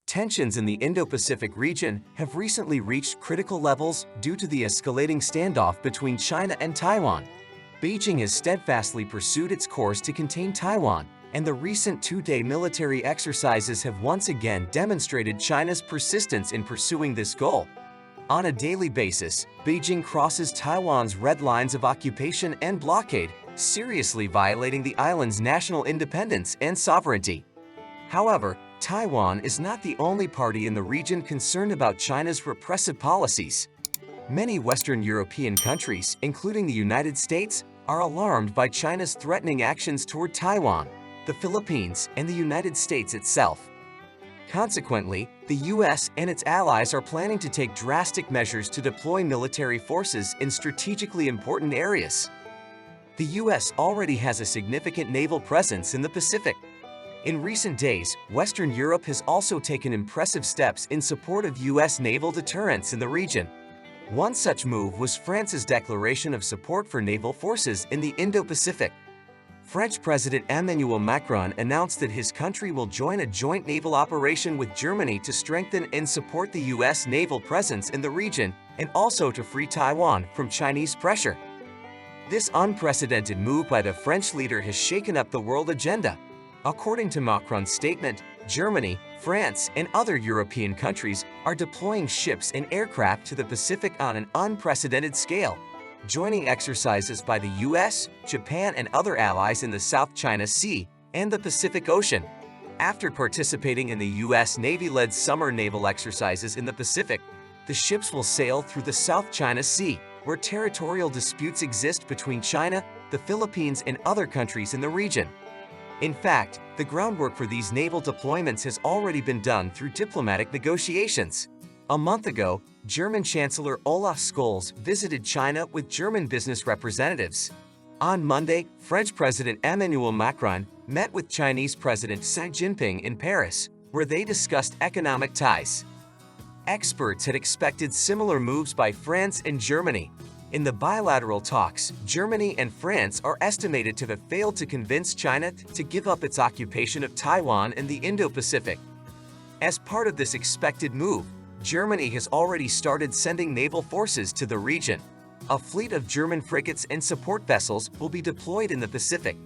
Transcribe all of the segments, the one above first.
Tensions in the Indo-Pacific region have recently reached critical levels due to the escalating standoff between China and Taiwan. Beijing has steadfastly pursued its course to contain Taiwan, and the recent two-day military exercises have once again demonstrated China's persistence in pursuing this goal. On a daily basis, Beijing crosses Taiwan's red lines of occupation and blockade, seriously violating the island's national independence and sovereignty. However, Taiwan is not the only party in the region concerned about China's repressive policies. Many Western European countries, including the United States, are alarmed by China's threatening actions toward Taiwan, the Philippines, and the United States itself. Consequently, the US and its allies are planning to take drastic measures to deploy military forces in strategically important areas. The US already has a significant naval presence in the Pacific. In recent days, Western Europe has also taken impressive steps in support of US naval deterrence in the region. One such move was France's declaration of support for naval forces in the Indo-Pacific. French President Emmanuel Macron announced that his country will join a joint naval operation with Germany to strengthen and support the US naval presence in the region and also to free Taiwan from Chinese pressure. This unprecedented move by the French leader has shaken up the world agenda. According to Macron's statement, Germany, France, and other European countries are deploying ships and aircraft to the Pacific on an unprecedented scale, joining exercises by the US, Japan, and other allies in the South China Sea and the Pacific Ocean. After participating in the US Navy-led summer naval exercises in the Pacific, the ships will sail through the South China Sea, where territorial disputes exist between China, the Philippines, and other countries in the region. In fact, the groundwork for these naval deployments has already been done through diplomatic negotiations. A month ago, German Chancellor Olaf Scholz visited China with German business representatives. On Monday, French President Emmanuel Macron met with Chinese President Xi Jinping in Paris, where they discussed economic ties. Experts had expected similar moves by France and Germany. In the bilateral talks, Germany and France are estimated to have failed to convince China to give up its occupation of Taiwan in the Indo-Pacific. As part of this expected move, Germany has already started sending naval forces to the region. A fleet of German frigates and support vessels will be deployed in the Pacific.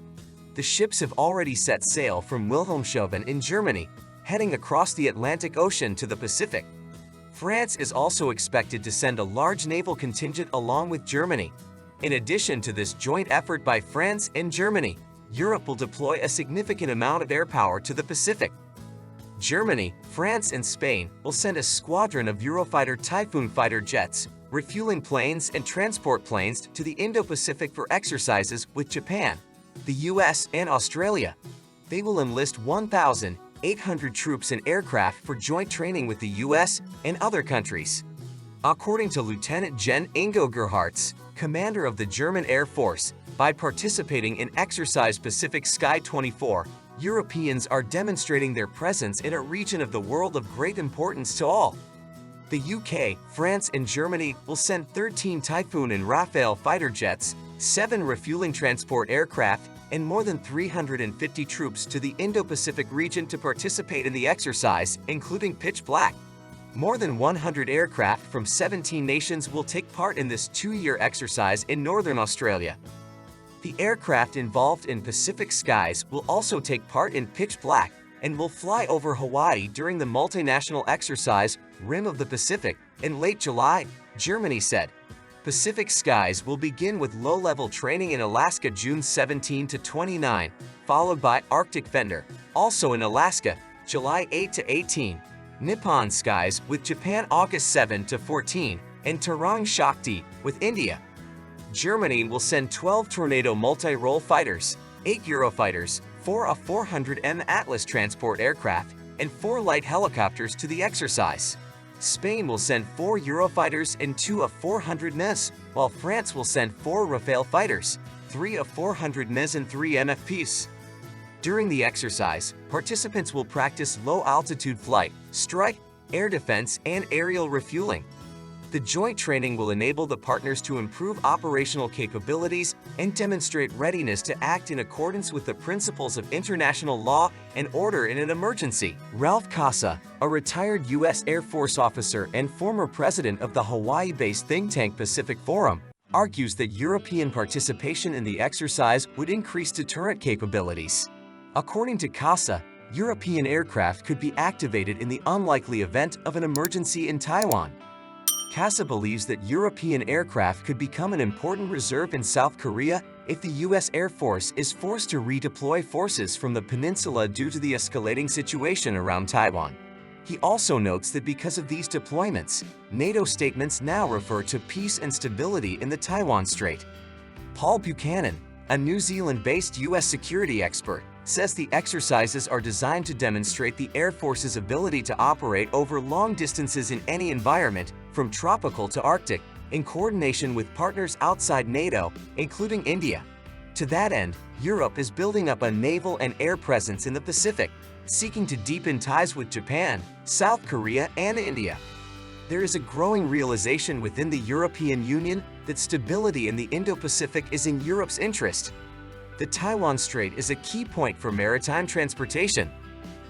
The ships have already set sail from Wilhelmshaven in Germany, heading across the Atlantic Ocean to the Pacific. France is also expected to send a large naval contingent along with Germany. In addition to this joint effort by France and Germany, Europe will deploy a significant amount of air power to the Pacific. Germany, France, and Spain will send a squadron of Eurofighter Typhoon fighter jets, refueling planes, and transport planes to the Indo-Pacific for exercises with Japan, the US, and Australia. They will enlist 1,800 troops and aircraft for joint training with the US and other countries. According to Lieutenant Gen. Ingo Gerhardt, commander of the German Air Force, by participating in Exercise Pacific Sky 24, Europeans are demonstrating their presence in a region of the world of great importance to all. The UK, France, and Germany will send 13 Typhoon and Rafale fighter jets, 7 refueling transport aircraft, and more than 350 troops to the Indo-Pacific region to participate in the exercise, including Pitch Black. More than 100 aircraft from 17 nations will take part in this 2-year exercise in northern Australia. The aircraft involved in Pacific skies will also take part in Pitch Black and will fly over Hawaii during the multinational exercise Rim of the Pacific in late July, Germany said. Pacific skies will begin with low-level training in Alaska June 17 to 29, followed by Arctic Thunder, also in Alaska, July 8 to 18, Nippon skies with Japan August 7 to 14, and Tarang Shakti with India. Germany will send 12 Tornado multi-role fighters, 8 Eurofighters, 4 A400M Atlas transport aircraft, and 4 light helicopters to the exercise. Spain will send 4 Eurofighters and 2 A400ms, while France will send 4 Rafale fighters, 3 A400ms and 3 MFPs. During the exercise, participants will practice low-altitude flight, strike, air defense, and aerial refueling. The joint training will enable the partners to improve operational capabilities and demonstrate readiness to act in accordance with the principles of international law and order in an emergency. Ralph Casa, a retired U.S. Air Force officer and former president of the Hawaii-based think tank Pacific Forum, argues that European participation in the exercise would increase deterrent capabilities. According to Casa, European aircraft could be activated in the unlikely event of an emergency in Taiwan. Casa believes that European aircraft could become an important reserve in South Korea if the U.S. Air Force is forced to redeploy forces from the peninsula due to the escalating situation around Taiwan. He also notes that because of these deployments, NATO statements now refer to peace and stability in the Taiwan Strait. Paul Buchanan, a New Zealand-based U.S. security expert, says the exercises are designed to demonstrate the Air Force's ability to operate over long distances in any environment, from tropical to Arctic, in coordination with partners outside NATO, including India. To that end, Europe is building up a naval and air presence in the Pacific, seeking to deepen ties with Japan, South Korea, and India. There is a growing realization within the European Union that stability in the Indo-Pacific is in Europe's interest. The Taiwan Strait is a key point for maritime transportation.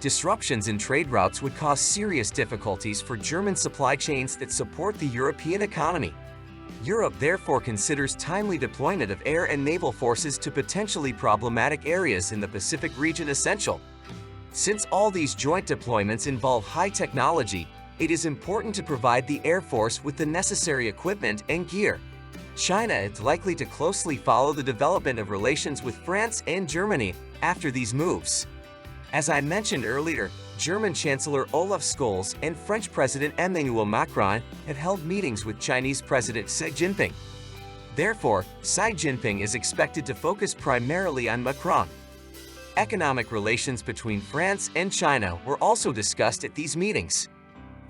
Disruptions in trade routes would cause serious difficulties for German supply chains that support the European economy. Europe therefore considers timely deployment of air and naval forces to potentially problematic areas in the Pacific region essential. Since all these joint deployments involve high technology, it is important to provide the Air Force with the necessary equipment and gear. China is likely to closely follow the development of relations with France and Germany after these moves. As I mentioned earlier, German Chancellor Olaf Scholz and French President Emmanuel Macron have held meetings with Chinese President Xi Jinping. Therefore, Xi Jinping is expected to focus primarily on Macron. Economic relations between France and China were also discussed at these meetings.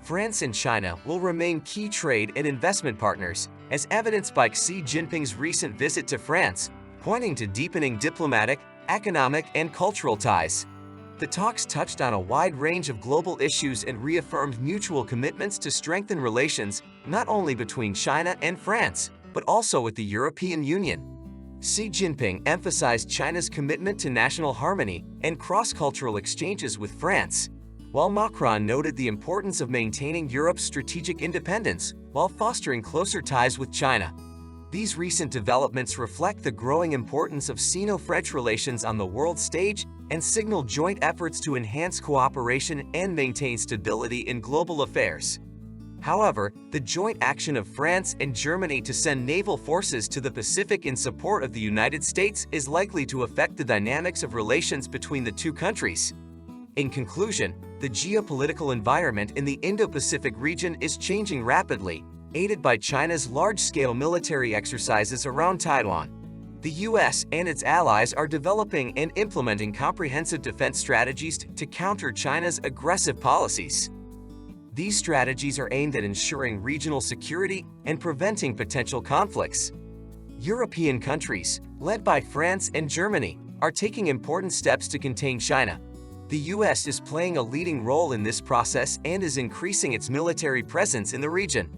France and China will remain key trade and investment partners, as evidenced by Xi Jinping's recent visit to France, pointing to deepening diplomatic, economic, and cultural ties. The talks touched on a wide range of global issues and reaffirmed mutual commitments to strengthen relations not only between China and France, but also with the European Union. Xi Jinping emphasized China's commitment to national harmony and cross-cultural exchanges with France, while Macron noted the importance of maintaining Europe's strategic independence while fostering closer ties with China. These recent developments reflect the growing importance of Sino-French relations on the world stage and signal joint efforts to enhance cooperation and maintain stability in global affairs. However, the joint action of France and Germany to send naval forces to the Pacific in support of the United States is likely to affect the dynamics of relations between the two countries. In conclusion, the geopolitical environment in the Indo-Pacific region is changing rapidly, aided by China's large-scale military exercises around Taiwan. The U.S. and its allies are developing and implementing comprehensive defense strategies to counter China's aggressive policies. These strategies are aimed at ensuring regional security and preventing potential conflicts. European countries, led by France and Germany, are taking important steps to contain China. The U.S. is playing a leading role in this process and is increasing its military presence in the region.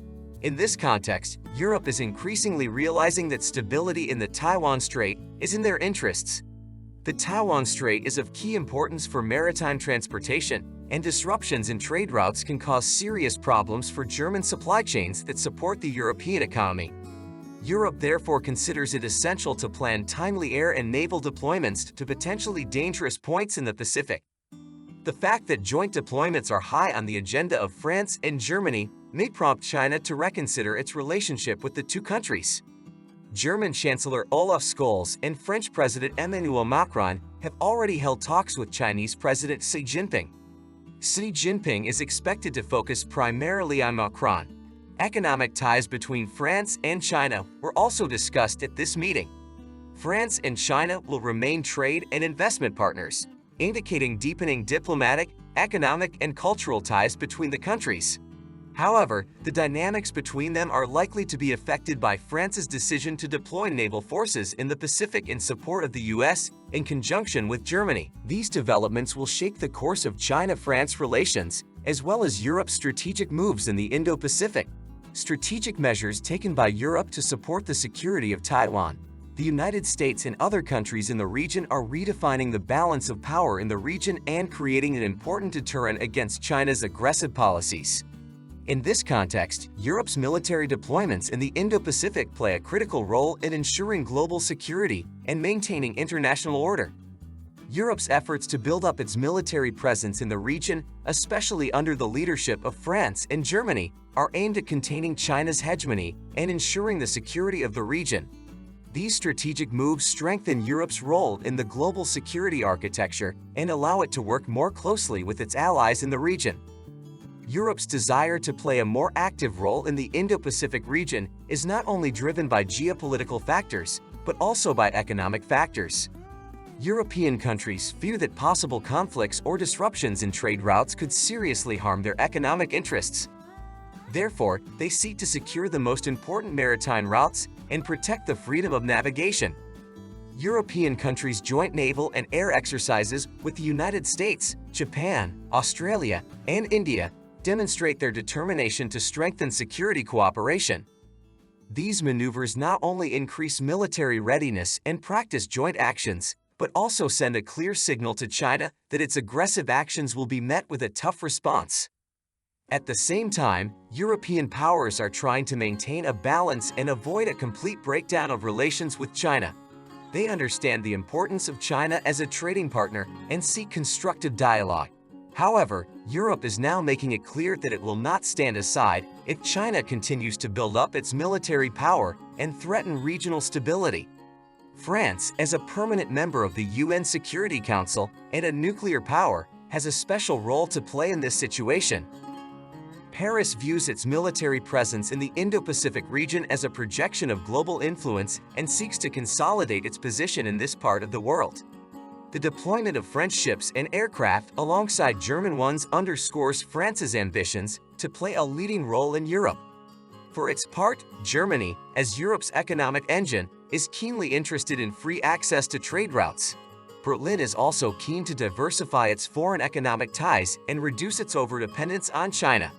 In this context, Europe is increasingly realizing that stability in the Taiwan Strait is in their interests. The Taiwan Strait is of key importance for maritime transportation, and disruptions in trade routes can cause serious problems for German supply chains that support the European economy. Europe therefore considers it essential to plan timely air and naval deployments to potentially dangerous points in the Pacific. The fact that joint deployments are high on the agenda of France and Germany may prompt China to reconsider its relationship with the two countries. German Chancellor Olaf Scholz and French President Emmanuel Macron have already held talks with Chinese President Xi Jinping. Xi Jinping is expected to focus primarily on Macron. Economic ties between France and China were also discussed at this meeting. France and China will remain trade and investment partners, indicating deepening diplomatic, economic, and cultural ties between the countries. However, the dynamics between them are likely to be affected by France's decision to deploy naval forces in the Pacific in support of the U.S. in conjunction with Germany. These developments will shape the course of China-France relations, as well as Europe's strategic moves in the Indo-Pacific. Strategic measures taken by Europe to support the security of Taiwan. The United States and other countries in the region are redefining the balance of power in the region and creating an important deterrent against China's aggressive policies. In this context, Europe's military deployments in the Indo-Pacific play a critical role in ensuring global security and maintaining international order. Europe's efforts to build up its military presence in the region, especially under the leadership of France and Germany, are aimed at containing China's hegemony and ensuring the security of the region. These strategic moves strengthen Europe's role in the global security architecture and allow it to work more closely with its allies in the region. Europe's desire to play a more active role in the Indo-Pacific region is not only driven by geopolitical factors, but also by economic factors. European countries fear that possible conflicts or disruptions in trade routes could seriously harm their economic interests. Therefore, they seek to secure the most important maritime routes and protect the freedom of navigation. European countries' joint naval and air exercises with the United States, Japan, Australia, and India demonstrate their determination to strengthen security cooperation. These maneuvers not only increase military readiness and practice joint actions, but also send a clear signal to China that its aggressive actions will be met with a tough response. At the same time, European powers are trying to maintain a balance and avoid a complete breakdown of relations with China. They understand the importance of China as a trading partner and seek constructive dialogue. However, Europe is now making it clear that it will not stand aside if China continues to build up its military power and threaten regional stability. France, as a permanent member of the UN Security Council and a nuclear power, has a special role to play in this situation. Paris views its military presence in the Indo-Pacific region as a projection of global influence and seeks to consolidate its position in this part of the world. The deployment of French ships and aircraft alongside German ones underscores France's ambitions to play a leading role in Europe. For its part, Germany, as Europe's economic engine, is keenly interested in free access to trade routes. Berlin is also keen to diversify its foreign economic ties and reduce its overdependence on China.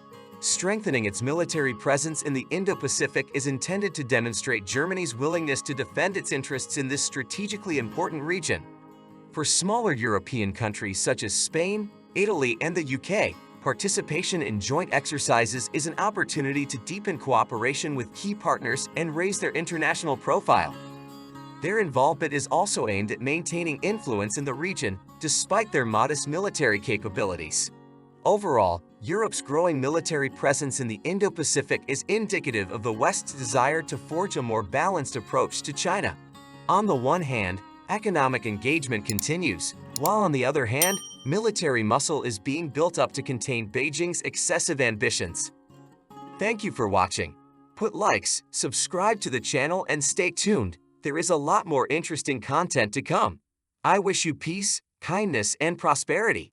Strengthening its military presence in the Indo-Pacific is intended to demonstrate Germany's willingness to defend its interests in this strategically important region. For smaller European countries such as Spain, Italy, and the UK, participation in joint exercises is an opportunity to deepen cooperation with key partners and raise their international profile. Their involvement is also aimed at maintaining influence in the region despite their modest military capabilities. Overall, Europe's growing military presence in the Indo-Pacific is indicative of the West's desire to forge a more balanced approach to China. On the one hand, economic engagement continues, while on the other hand, military muscle is being built up to contain Beijing's excessive ambitions. Thank you for watching. Put likes, subscribe to the channel, and stay tuned. There is a lot more interesting content to come. I wish you peace, kindness, and prosperity.